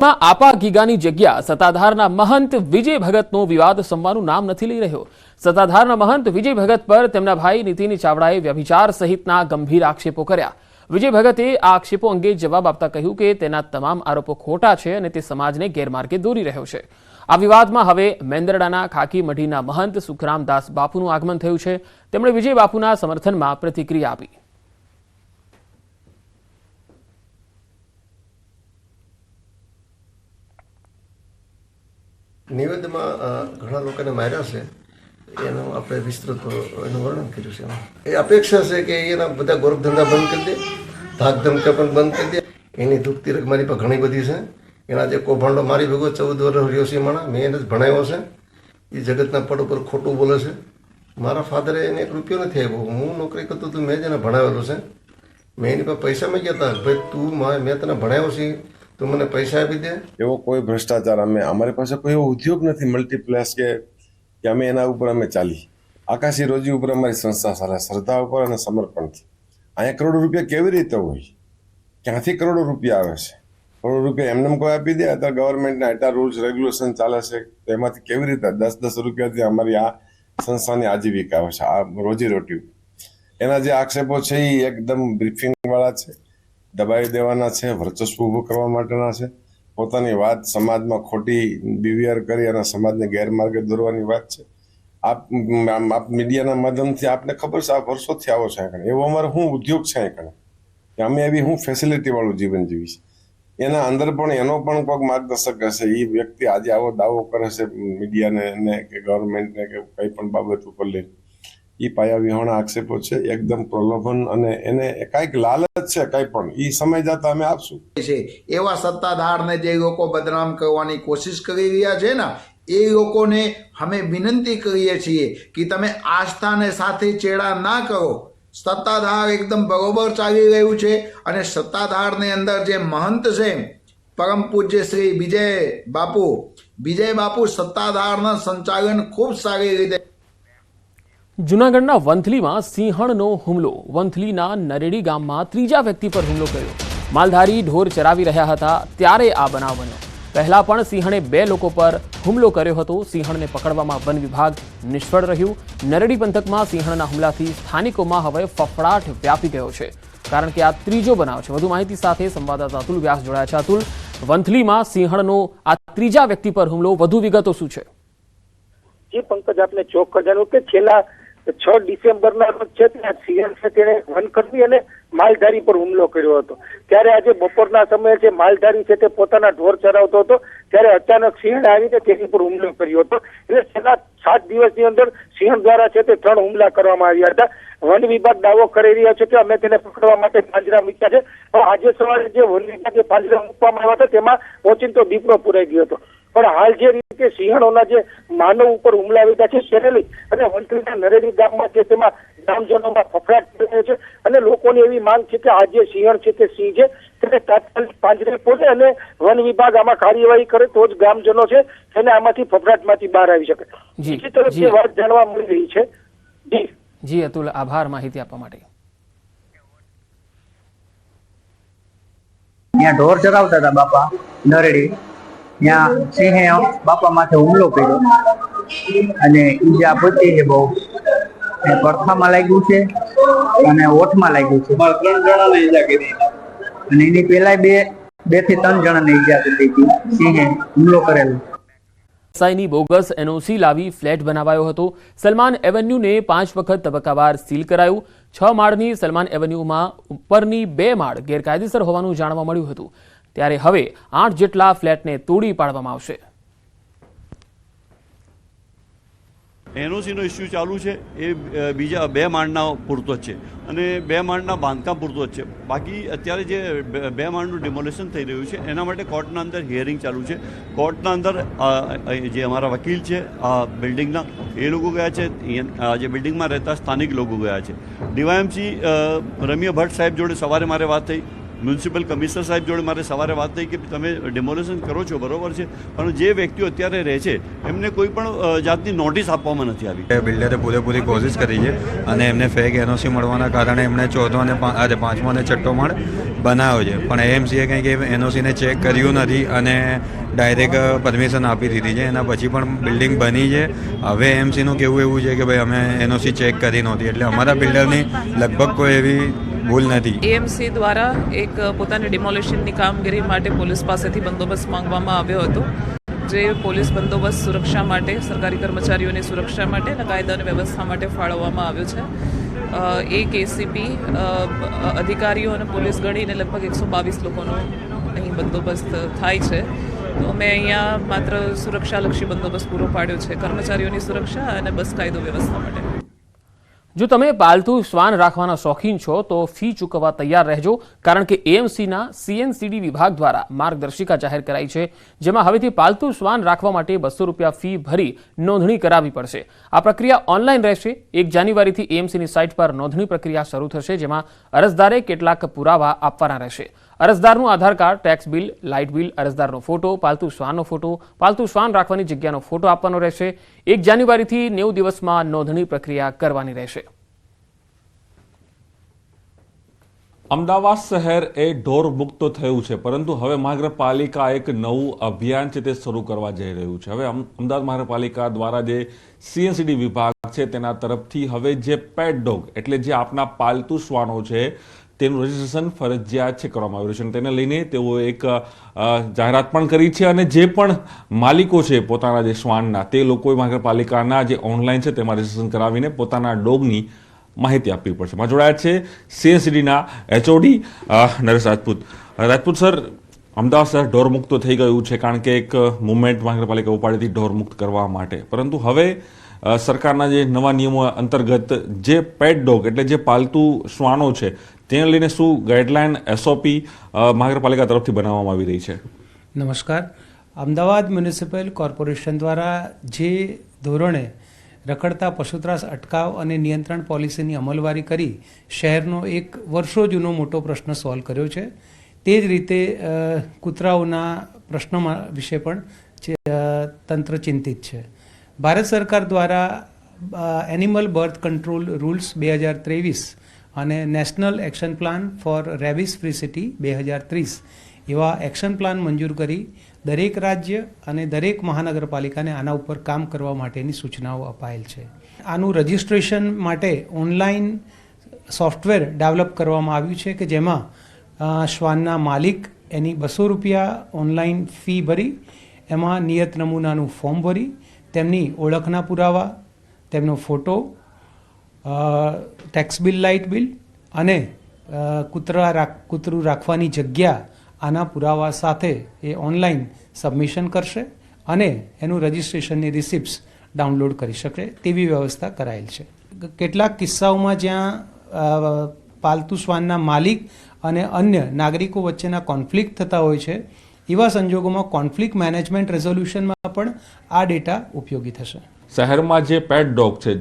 આપા ગીગાની જગ્યા સત્તાધારના મહંત વિજય ભગતનો વિવાદ સંવાનું નામ નથી લઈ રહ્યો। સત્તાધારના મહંત વિજય ભગત પર તેમના ભાઈ નીતિન ચાવડાએ વ્યભિચાર સહિતના ગંભીર આક્ષેપો કર્યા। વિજય ભગતે આ આક્ષેપો અંગે જવાબ આપતા કહ્યું કે તેના તમામ આરોપો ખોટા છે અને તે સમાજને ગેરમાર્ગે દોરી રહ્યો છે। આ વિવાદમાં હવે મેંદરડાના ખાકી મઢીના મહંત સુખરામદાસ બાપુનું આગમન થયું છે। તેમણે વિજય બાપુના સમર્થનમાં પ્રતિક્રિયા આપી। નિવેદનમાં ઘણા લોકોને માર્યા છે એનું આપણે વિસ્તૃત એનું વર્ણન કર્યું છે। એ અપેક્ષા છે કે એના બધા ગોરખધંધા બંધ કરી દે, ધાક ધમકા પણ બંધ કરી દે। એની દુઃખ તિરક મારી પર ઘણી બધી છે। એના જે કૌભાંડો મારી ભેગો 14 વર્ષ રહ્યો છે માણા, મેં એને જ ભણાવ્યો છે। એ જગતના પડ ઉપર ખોટું બોલે છે। મારા ફાધરે એને 1 રૂપિયો નથી આપ્યો, હું નોકરી કરતો તો મેં જ એને ભણાવેલો છે। મેં એની પાસે પૈસા માંગ્યા હતા, ભાઈ તું મેં તને ભણાવ્યો છે તો મને પૈસા આપી દે। એવો કોઈ ભ્રષ્ટાચાર અમારી પાસે કોઈ એવો ઉદ્યોગ નથી મલ્ટીપ્લેક્સ કે અમે એના ઉપર અમે ચાલી। આકાશી રોજી ઉપર અમારી સંસ્થા ચાલે, શ્રદ્ધા ઉપર અને સમર્પણથી। અહીંયા કરોડો રૂપિયા કેવી રીતે હોય? ક્યાંથી કરોડો રૂપિયા આવે છે? કરોડો રૂપિયા એમને કોઈ આપી દે? અત્યારે ગવર્મેન્ટના એટલા રૂલ્સ રેગ્યુલેશન ચાલે છે, તેમાંથી કેવી રીતે 10-10 રૂપિયાથી અમારી આ સંસ્થાની આજીવિકા આવે છે, આ રોજીરોટી। એના જે આક્ષેપો છે એ એકદમ બ્રીફિંગ વાળા છે, દબાવી દેવાના છે, વર્ચસ્વ ઊભું કરવા માટેના છે। પોતાની વાત સમાજમાં ખોટી બિહેવિયર કરી અને સમાજને ગેરમાર્ગે દોરવાની વાત છે। આપ મીડિયાના માધ્યમથી આપને ખબર છે, આ વર્ષોથી આવો છે અહીં, એવો અમારો શું ઉદ્યોગ છે અહીં, કે અમે એવી શું ફેસિલિટી વાળું જીવન જીવી છે। એના અંદર પણ એનો પણ કોઈક માર્ગદર્શક હશે। એ વ્યક્તિ આજે આવો દાવો કરે છે મીડિયાને કે ગવર્મેન્ટને કે કંઈ પણ બાબત ઉપર લઈને, એ પાયા વિહોણા આક્ષેપો છે, એકદમ પ્રલોભન અને એને કાંઈક લાલચ છે, કાંઈ પણ એ સમય જતા અમે આપશું। એવા સત્તાધારને જે લોકો બદનામ કરવાની કોશિશ કરી રહ્યા છે ને, એ લોકોને અમે વિનંતી કરીએ છીએ કે તમે આસ્થાને સાથે ચેડા ના કરો। સત્તાધાર એકદમ બરોબર ચાલી રહ્યું છે અને સત્તાધારની અંદર જે મહંત છે પરમ પૂજ્ય શ્રી વિજય બાપુ સત્તાધારના સંચાલન ખૂબ સારી રીતે। જૂનાગઢના વંથલીમાં સિંહણનો હુમલો। વંથલીના નરેડી ગામમાં 3જા વ્યક્તિ પર હુમલો કર્યો। માલધારી ઢોર ચરાવી રહ્યા હતા ત્યારે આ બનાવ બન્યો। પહેલા પણ સિંહણે 2 લોકો પર હુમલો કર્યો હતો। સિંહણને પકડવામાં વન વિભાગ નિષ્ફળ રહ્યું। નરેડી પંથકમાં સિંહણના હુમલાથી સ્થાનિકોમાં હવે ફફડાટ વ્યાપી ગયો છે, કારણ કે આ 3જો બનાવ છે। વધુ માહિતી સાથે સંવાદદાતા અતુલ વ્યાસ જોડાયા છે। અતુલ, વંથલીમાં સિંહણનો આ 3જા વ્યક્તિ પર હુમલો, વધુ વિગતો શું છે? જે પંકજ આપને ચોક્કસ જાણ્યું કે છેલ્લા 6 ડિસેમ્બરના રોજ છે ત્યાં સિંહણ છે તેણે વનકર્મી અને માલધારી પર હુમલો કર્યો હતો। ત્યારે આજે બપોરના સમયે જે માલધારી છે તે પોતાના ઢોર ચરાવતો હતો ત્યારે અચાનક સિંહણ આવીને તેની પર હુમલો કર્યો હતો। એટલે છેલ્લા 7 દિવસની અંદર સિંહણ દ્વારા છે તે 3 હુમલા કરવામાં આવ્યા હતા। વન વિભાગ દાવો કરી રહ્યા છે કે અમે તેને પકડવા માટે પાંજરા મૂક્યા છે, પણ આજે સવારે જે વન વિભાગે પાંજરા મૂકવામાં આવ્યા હતા તેમાં ઓચિંતો દીપડો પુરાઈ ગયો હતો। પણ હાલ જે રીતે સિંહણોના જે માનવ ઉપર હુમલા આવ્યા છે તેને લઈ અને વંથલીના નરેડી ગામમાં છે તેમાં ગ્રામજનોમાં ફફડાટ થઈ રહ્યો છે અને લોકોની એવી માંગ છે કે આ જે સિંહણ છે તે સિંહ છે તેને તાત્કાલિક પાંજરે પોડે અને વન વિભાગ આમાં કાર્યવાહી કરે તો જ ગ્રામજનો છે તેને આમાંથી ફફડાટમાંથી બહાર આવી શકે। બીજી તરફ જે વાત જાણવા મળી રહી છે। જી અતુલ, આભાર માહિતી આપવા માટે। ત્યાં ઢોર ચરાવતા હતા બાપા નરેડી, ત્યાં સિંહે બાપા માથે હુમલો કર્યો અને ઈજા પહોંચી છે બહુ। પડખામાં લાગ્યું છે અને ઓઠમાં લાગ્યું છે, 3 જણાને ઈજા કરી અને એની પહેલા 2 થી 3 જણાને ઈજા કરી હતી। સિંહે હુમલો કરેલો। સાઈની બોગસ એનઓસી લાવી ફ્લેટ બનાવાયો હતો। સલમાન એવન્યુને 5 વખત તબક્કાવાર સીલ કરાયું। 6 માળની સલમાન એવન્યુમાં ઉપરની 2 માળ ગેરકાયદેસર હોવાનું જાણવા મળ્યું હતું, ત્યારે હવે 8 જેટલા ફ્લેટને તોડી પાડવામાં આવશે। એનઓસીનો ઇસ્યુ ચાલુ છે એ બીજા 2 માળના પૂરતો જ છે અને 2 માળના બાંધકામ પૂરતો જ છે। બાકી અત્યારે જે 2 માળનું ડિમોલેશન થઈ રહ્યું છે એના માટે કોર્ટના અંદર હિયરિંગ ચાલુ છે। કોર્ટના અંદર જે અમારા વકીલ છે આ બિલ્ડિંગના એ લોકો ગયા છે, જે બિલ્ડિંગમાં રહેતા સ્થાનિક લોકો ગયા છે। ડીવાયએમસી રમ્ય ભટ્ટ સાહેબ જોડે સવારે મારે વાત થઈ મ્યુનિસિપલ કમિશનર સાહેબ જોડે મારે સવારે વાત થઈ કે તમે ડિમોલેશન કરો છો બરોબર છે, પણ જે વ્યક્તિઓ અત્યારે રહે છે એમને કોઈ પણ જાતની નોટિસ આપવામાં નથી આવી. બિલ્ડરે પૂરેપૂરી કોશિશ કરી છે અને એમને ફેક એનઓસી મળવાના કારણે એમણે ચોથો અને પાંચમો અને છઠ્ઠો માળ બનાવ્યો છે, પણ એએમસીએ કંઈક એનઓસીને ચેક કર્યું નથી અને ડાયરેક્ટ પરમિશન આપી દીધી છે. એના પછી પણ બિલ્ડિંગ બની છે. હવે એએમસીનું કહેવું એવું છે કે ભાઈ અમે એનઓસી ચેક કરી નહોતી, એટલે અમારા બિલ્ડરની લગભગ કોઈ એવી ભૂલ નથી. એએમસી દ્વારા એક પોતાની ડિમોલિશનની કામગીરી માટે પોલીસ પાસેથી બંદોબસ્ત માંગવામાં આવ્યો હતો, જે પોલીસ બંદોબસ્ત સુરક્ષા માટે, સરકારી કર્મચારીઓની સુરક્ષા માટે અને કાયદા અને વ્યવસ્થા માટે ફાળવવામાં આવ્યો છે. એક એસીપી અધિકારીઓ અને પોલીસ ગણીને લગભગ 122 લોકોનો અહીં બંદોબસ્ત થાય છે. તો મેં અહીંયા માત્ર સુરક્ષાલક્ષી બંદોબસ્ત પૂરો પાડ્યો છે, કર્મચારીઓની સુરક્ષા અને બસ કાયદો વ્યવસ્થા માટે. જો તમે પાલતુ શ્વાન રાખવાના શોખીન છો તો ફી ચૂકવવા તૈયાર રહેજો, કારણ કે એએમસીના સીએનસીડી વિભાગ દ્વારા માર્ગદર્શિકા જાહેર કરાઈ છે, જેમાં હવેથી પાલતુ શ્વાન રાખવા માટે 200 રૂપિયા ફી ભરી નોંધણી કરાવવી પડશે. આ પ્રક્રિયા ઓનલાઈન રહેશે. 1 જાન્યુઆરીથી એએમસીની સાઇટ પર નોંધણી પ્રક્રિયા શરૂ થશે, જેમાં અરજદારે કેટલાક પુરાવા આપવાના રહેશે. અરજદારનું Aadhaar card, tax bill, light bill, અરજદારનો ફોટો, પાલતુ શ્વાનનો ફોટો, પાલતુ શ્વાન રાખવાની જગ્યાનો ફોટો આપવાનો રહેશે. 1 જાન્યુઆરીથી 90 દિવસમાં નોંધણી પ્રક્રિયા કરવાની રહેશે. અમદાવાદ શહેર એ ઢોર મુક્ત થયું છે, પરંતુ હવે મહાનગરપાલિકા એક નવું અભિયાન છે તે શરૂ કરવા જઈ રહ્યું છે. હવે અમદાવાદ મહાનગરપાલિકા દ્વારા જે સીએનસીડી વિભાગ છે તેના તરફથી હવે જે પેટ ડોગ એટલે જે આપના પાલતુ શ્વાનો છે તેનું રજીસ્ટ્રેશન ફરજિયાત છે કરવામાં આવ્યું છે, અને તેને લઈને તેઓ એક જાહેરાત પણ કરી છે, અને જે પણ માલિકો છે પોતાના જે શ્વાનના તે લોકોએ મહાનગરપાલિકાના જે ઓનલાઈન છે તેમાં રજીસ્ટ્રેશન કરાવીને પોતાના ડોગની માહિતી આપવી પડશે. માં જોડાયા છે સીએનસીડીના એચઓડી નરેશ રાજપૂત. રાજપૂત સર, અમદાવાદ શહેર ઢોર મુક્ત થઈ ગયું છે, કારણ કે એક મુવમેન્ટ મહાનગરપાલિકા ઉપાડી હતી ઢોર મુક્ત કરવા માટે, પરંતુ હવે સરકારના જે નવા નિયમો અંતર્ગત જે પેટ ડોગ એટલે જે પાલતુ શ્વાનો છે તેને લઈને શું ગાઈડલાઈન એસઓપી મહાનગરપાલિકા તરફથી બનાવવામાં આવી રહી છે? નમસ્કાર. અમદાવાદ મ્યુનિસિપલ કોર્પોરેશન દ્વારા જે ધોરણે રખડતા પશુત્રાસ અટકાવ અને નિયંત્રણ પોલિસીની અમલવારી કરી શહેરનો એક વર્ષો જૂનો મોટો પ્રશ્ન સોલ્વ કર્યો છે, તે જ રીતે કૂતરાઓના પ્રશ્નો વિશે પણ તંત્ર ચિંતિત છે. ભારત સરકાર દ્વારા એનિમલ બર્થ કંટ્રોલ રૂલ્સ 2023 અને national action plan four rabies free city 2030 એવા એક્શન પ્લાન મંજૂર કરી દરેક રાજ્ય અને દરેક મહાનગરપાલિકાને આના ઉપર કામ કરવા માટેની સૂચનાઓ અપાયેલ છે. આનું રજિસ્ટ્રેશન માટે ઓનલાઈન સોફ્ટવેર ડેવલપ કરવામાં આવ્યું છે કે જેમાં શ્વાનના માલિક એની 200 રૂપિયા ઓનલાઈન ફી ભરી એમાં નિયત નમૂનાનું ફોર્મ ભરી તેમની ઓળખના પુરાવા, તેમનો photo, tax bill, light bill અને કૂતરું રાખવાની જગ્યા આના પુરાવા સાથે એ ઓનલાઈન સબમિશન કરશે અને એનું રજિસ્ટ્રેશનની રિસિપ્ટ્સ ડાઉનલોડ કરી શકે તેવી વ્યવસ્થા કરાયેલ છે. કેટલાક કિસ્સાઓમાં જ્યાં પાલતુ શ્વાનના માલિક અને અન્ય નાગરિકો વચ્ચેના કોન્ફ્લિક્ટ થતા હોય છે, એવા સંજોગોમાં કોન્ફ્લિક્ટ મેનેજમેન્ટ રેઝોલ્યુશનમાં પણ આ ડેટા ઉપયોગી થશે. શહેરમાં જે પેટ ડોગ છે,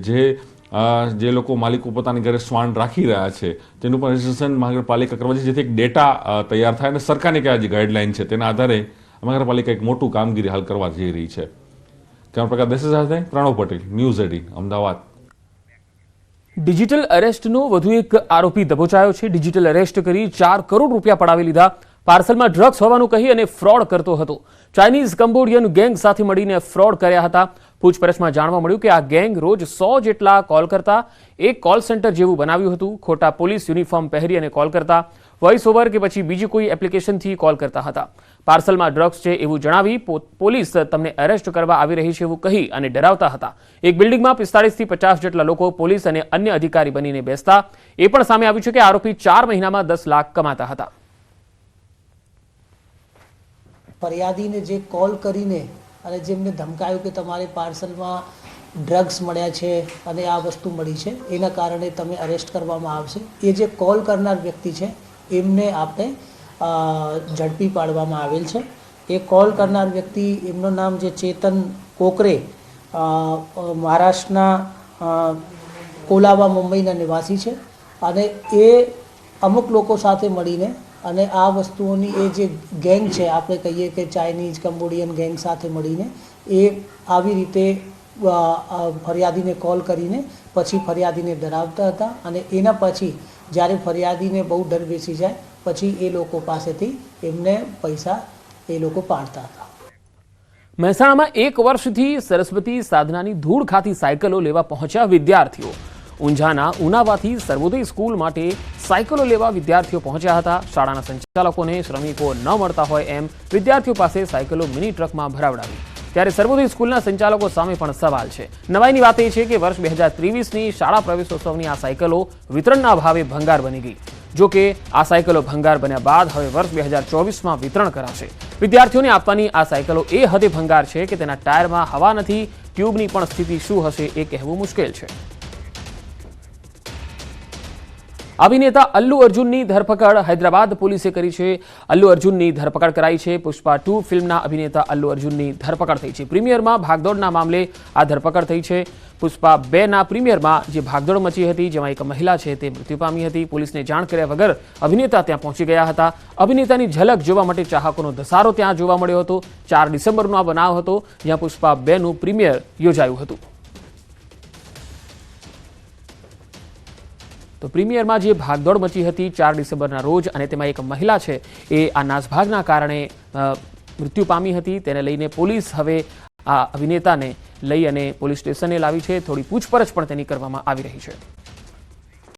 જે લોકો માલિકો પોતાની ઘરે શ્વાન રાખી રહ્યા છે તેનું પણ રજીસ્ટ્રેશન મહાનગરપાલિકા કરવા છે, જેથી એક ડેટા તૈયાર થાય અને સરકારની કયા જે ગાઈડલાઈન છે તેના આધારે મહાનગરપાલિકા એક મોટું કામગીરી હાલ કરવા જઈ રહી છે. કેમેરા પ્રકાર દેશ સાથે પ્રણવ પટેલ, ન્યૂઝ 18 અમદાવાદ. ડિજિટલ અરેસ્ટનો વધુ એક આરોપી દબોચાયો છે. ડિજિટલ અરેસ્ટ કરી 4 કરોડ રૂપિયા પડાવી લીધા. પાર્સલમાં ડ્રગ્સ હોવાનું કહી અને ફ્રોડ કરતો હતો. ચાઇનીઝ કંબોડિયન ગેંગ સાથે મળીને ફ્રોડ કર્યા હતા. પૂછપરછમાં જાણવા મળ્યું કે આ ગેંગ રોજ 100 જેટલા કોલ કરતા. એક કોલ સેન્ટર જેવું બનાવ્યું હતું. ખોટા પોલીસ યુનિફોર્મ પહેરી અને કોલ કરતા. વોઇસ ઓવર કે પછી બીજી કોઈ એપ્લિકેશનથી કોલ કરતા હતા. પાર્સલમાં ડ્રગ્સ છે એવું જણાવી પોલીસ તમને અરેસ્ટ કરવા આવી રહી છે એવું કહી અને ડરાવતા હતા. એક બિલ્ડિંગમાં 45 થી 50 જેટલા લોકો પોલીસ અને અન્ય અધિકારી બનીને બેસતા. એ પણ સામે આવ્યું છે કે આરોપી 4 મહિનામાં 10 લાખ કમાતા હતા. ફરિયાદીને જે કોલ કરીને અને જેમને ધમકાયું કે તમારે પાર્સલમાં ડ્રગ્સ મળ્યા છે અને આ વસ્તુ મળી છે, એના કારણે તમે અરેસ્ટ કરવામાં આવશે. એ જે કોલ કરનાર વ્યક્તિ છે એમને આપણે ઝડપી પાડવામાં આવેલ છે. એ કોલ કરનાર વ્યક્તિ, એમનું નામ જે ચેતન કોકરે, મહારાષ્ટ્રના કોલાબા, મુંબઈના નિવાસી છે અને એ અમુક લોકો સાથે મળીને અને આ વસ્તુઓની એ જે ગેંગ છે, આપણે કહીએ કે ચાઇનીઝ કંબોડિયન ગેંગ સાથે મળીને એ આવી રીતે ફરિયાદીને કોલ કરીને પછી ફરિયાદીને ડરાવતા હતા અને એના પછી જ્યારે ફરિયાદીને બહુ ડર બેસી જાય પછી એ લોકો પાસેથી એમને પૈસા એ લોકો પાડતા હતા. મહેસાણામાં 1 વર્ષથી સરસ્વતી સાધનાની ધૂળ ખાતી સાયકલો લેવા પહોંચ્યા વિદ્યાર્થીઓ. ઊંઝાના ઉનાવાથી સર્વોદય સ્કૂલ માટે સાયકલો લેવા વિદ્યાર્થીઓ પહોંચ્યા હતા. શાળાના સંચાલકોને શ્રમિકો ન મળતા હોય એમ વિદ્યાર્થીઓ પાસે સાયકલો મિની ટ્રકમાં ભરાવડાવી. ત્યારે સર્વોદય સ્કૂલના સંચાલકો સામે પણ સવાલ છે. નવાઈની વાત એ છે કે વર્ષ 2023ની શાળા પ્રવેશોત્સવની આ સાયકલો વિતરણના ભાવે ભંગાર બની ગઈ. જો કે આ સાયકલો ભંગાર બન્યા બાદ હવે વર્ષ 2024માં વિતરણ કરાશે. વિદ્યાર્થીઓને આપવાની આ સાયકલો એ હદે ભંગાર છે કે તેના ટાયરમાં હવા નથી. ટ્યુબની પણ સ્થિતિ શું હશે એ કહેવું મુશ્કેલ છે. અભિનેતા અલ્લુ અર્જુનની ધરપકડ હૈદરાબાદ પોલીસે કરી છે. અલ્લુ અર્જુનની ધરપકડ કરાઈ છે. પુષ્પા 2 ફિલ્મના અભિનેતા અલ્લુ અર્જુનની ધરપકડ થઈ છે. પ્રીમિયરમાં ભાગદોડના મામલે આ ધરપકડ થઈ છે. પુષ્પા 2ના પ્રીમિયરમાં જે ભાગદોડ મચી હતી, જેમાં એક મહિલા છે તે મૃત્યુ પામી હતી. પોલીસને જાણ કર્યા વગર અભિનેતા ત્યાં પહોંચી ગયા હતા. અભિનેતાની ઝલક જોવા માટે ચાહકોનો ધસારો ત્યાં જોવા મળ્યો હતો. 4 ડિસેમ્બરનો આ બનાવ હતો, જ્યાં પુષ્પા 2નું પ્રીમિયર યોજાયું હતું. તો પ્રીમિયરમાં જે ભાગદોડ મચી હતી 4 ડિસેમ્બરના રોજ, અને તેમાં એક મહિલા છે એ આ નાસભાગના કારણે મૃત્યુ પામી હતી. તેને લઈને પોલીસ હવે આ અભિનેતાને લઈ અને પોલીસ સ્ટેશને લાવી છે. થોડી પૂછપરછ પણ તેની કરવામાં આવી રહી છે.